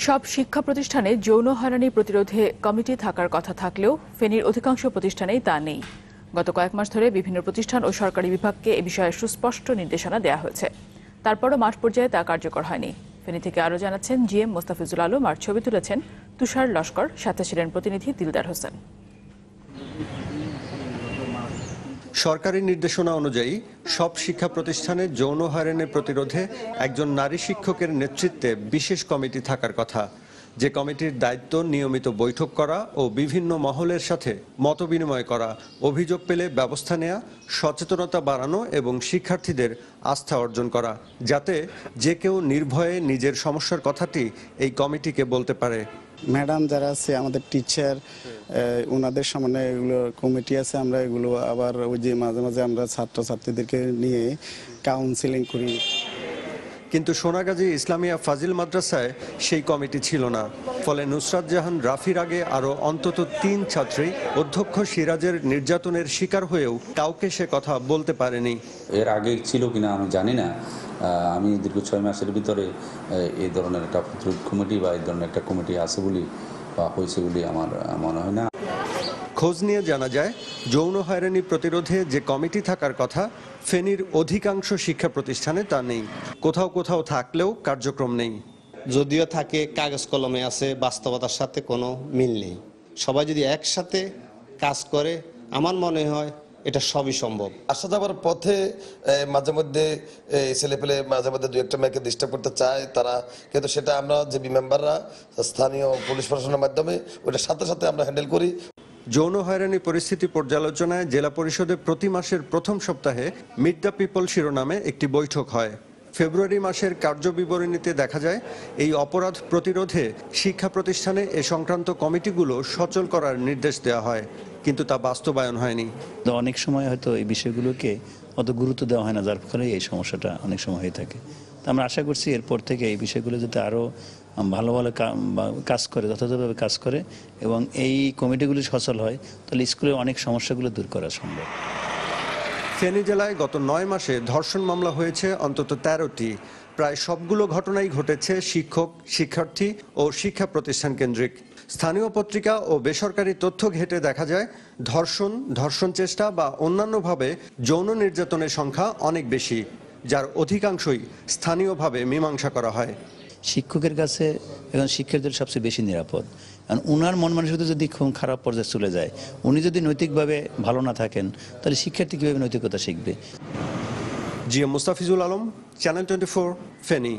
সব শিক্ষা প্রতিষ্ঠানে যৌন হয়রানি প্রতিরোধে কমিটি থাকার কথা থাকলেও ফেনীর অধিকাংশ প্রতিষ্ঠানেই তা নেই। গত কয়েক মাস ধরে বিভিন্ন প্রতিষ্ঠান ও সরকারি বিভাগকে এ বিষয়ে সুস্পষ্ট নির্দেশনা দেওয়া হয়েছে, তারপরও মাঠ পর্যায়ে তা কার্যকর হয়নি। ফেনী থেকে আরও জানাচ্ছেন জিএম মোস্তাফিজুল আলম, আর ছবি তুলেছেন তুষার লস্কর, সাথে ছিলেন প্রতিনিধি দিলদার হোসেন। সরকারি নির্দেশনা অনুযায়ী সব শিক্ষা প্রতিষ্ঠানে যৌন হয়রানি প্রতিরোধে একজন নারী শিক্ষকের নেতৃত্বে বিশেষ কমিটি থাকার কথা, যে কমিটির দায়িত্ব নিয়মিত বৈঠক করা ও বিভিন্ন মহলের সাথে মতবিনিময় করা, অভিযোগ পেলে ব্যবস্থা নেওয়া, সচেতনতা বাড়ানো এবং শিক্ষার্থীদের আস্থা অর্জন করা, যাতে যে কেউ নির্ভয়ে নিজের সমস্যার কথাটি এই কমিটিকে বলতে পারে। ম্যাডাম যারা আছে, আমাদের টিচার, ওনাদের সামনে এগুলো কমিটি আছে, আমরা এগুলো আবার ওই যে মাঝে মাঝে আমরা ছাত্রছাত্রীদেরকে নিয়ে কাউন্সিলিং করি। কিন্তু সোনাগাজী ইসলামিয়া ফাজিল মাদ্রাসায় সেই কমিটি ছিল না। ফলে নুসরাত জাহান রাফির আগে আরও অন্তত 3 ছাত্রী অধ্যক্ষ সিরাজের নির্যাতনের শিকার হয়েও কাউকে সে কথা বলতে পারেনি। এর আগে ছিল কিনা আমি জানি না। আমি দীর্ঘ 6 মাসের ভিতরে এই ধরনের একটা কমিটি বা এই ধরনের একটা কমিটি আছে বলি বা হয়েছে বলি আমার মনে হয় না। খোঁজ নিয়ে জানা যায়, যৌন হয়রানি প্রতিরোধে যে কমিটি থাকার কথা ফেনীর অধিকাংশ শিক্ষা প্রতিষ্ঠানে তা নেই। কোথাও কোথাও থাকলেও কার্যক্রম নেই। যদিও থাকে, কাগজ কলমে আছে, বাস্তবতার সাথে কোনো মিল নেই। সবাই যদি একসাথে কাজ করে, আমার মনে হয় এটা সবই সম্ভব। আসা যাওয়ার পথে মাঝে মধ্যে ছেলেপেলে মাঝে মধ্যে 2-1টা মেয়েকে ডিস্টার্ব করতে চায় তারা, কিন্তু সেটা আমরা যে মেম্বাররা স্থানীয় পুলিশ প্রশাসনের মাধ্যমে ওটার সাথে সাথে আমরা হ্যান্ডেল করি। যৌন হয়রানি পরিস্থিতি পর্যালোচনায় জেলা পরিষদে প্রতি মাসের প্রথম সপ্তাহে মিট দ্য পিপল শিরোনামে একটি বৈঠক হয়। ফেব্রুয়ারি মাসের কার্যবিবরণীতে দেখা যায়, এই অপরাধ প্রতিরোধে শিক্ষা প্রতিষ্ঠানে এ সংক্রান্ত কমিটিগুলো সচল করার নির্দেশ দেওয়া হয়, কিন্তু তা বাস্তবায়ন হয়নি। অনেক সময় হয়তো এই বিষয়গুলোকে অত গুরুত্ব দেওয়া হয় না, যার ফলে এই সমস্যাটা অনেক সময় হয়ে থাকে। আমরা আশা করছি এরপর থেকে এই বিষয়গুলো যাতে আরও ভালো ভালো কাজ করে, যথাযথভাবে কাজ করে এবং এই কমিটিগুলি সচল হয়, তাহলে স্কুলের অনেক সমস্যাগুলো দূর করা সম্ভব। ফেনী জেলায় গত 9 মাসে ধর্ষণ মামলা হয়েছে অন্তত 13টি। প্রায় সবগুলো ঘটনাই ঘটেছে শিক্ষক, শিক্ষার্থী ও শিক্ষা প্রতিষ্ঠান কেন্দ্রিক। স্থানীয় পত্রিকা ও বেসরকারি তথ্য ঘেঁটে দেখা যায়, ধর্ষণ চেষ্টা বা অন্যান্যভাবে যৌন নির্যাতনের সংখ্যা অনেক বেশি, যার অধিকাংশই স্থানীয়ভাবে মীমাংসা করা হয়। শিক্ষকের কাছে এখন শিক্ষার্থীদের সবচেয়ে বেশি নিরাপদ, কারণ ওনার মন মানসিকতা যদি খুব খারাপ পর্যায়ে চলে যায়, উনি যদি নৈতিকভাবে ভালো না থাকেন, তাহলে শিক্ষার্থী কীভাবে নৈতিকতা শিখবে। GM Mostafizul Alam, channel 24, Feni.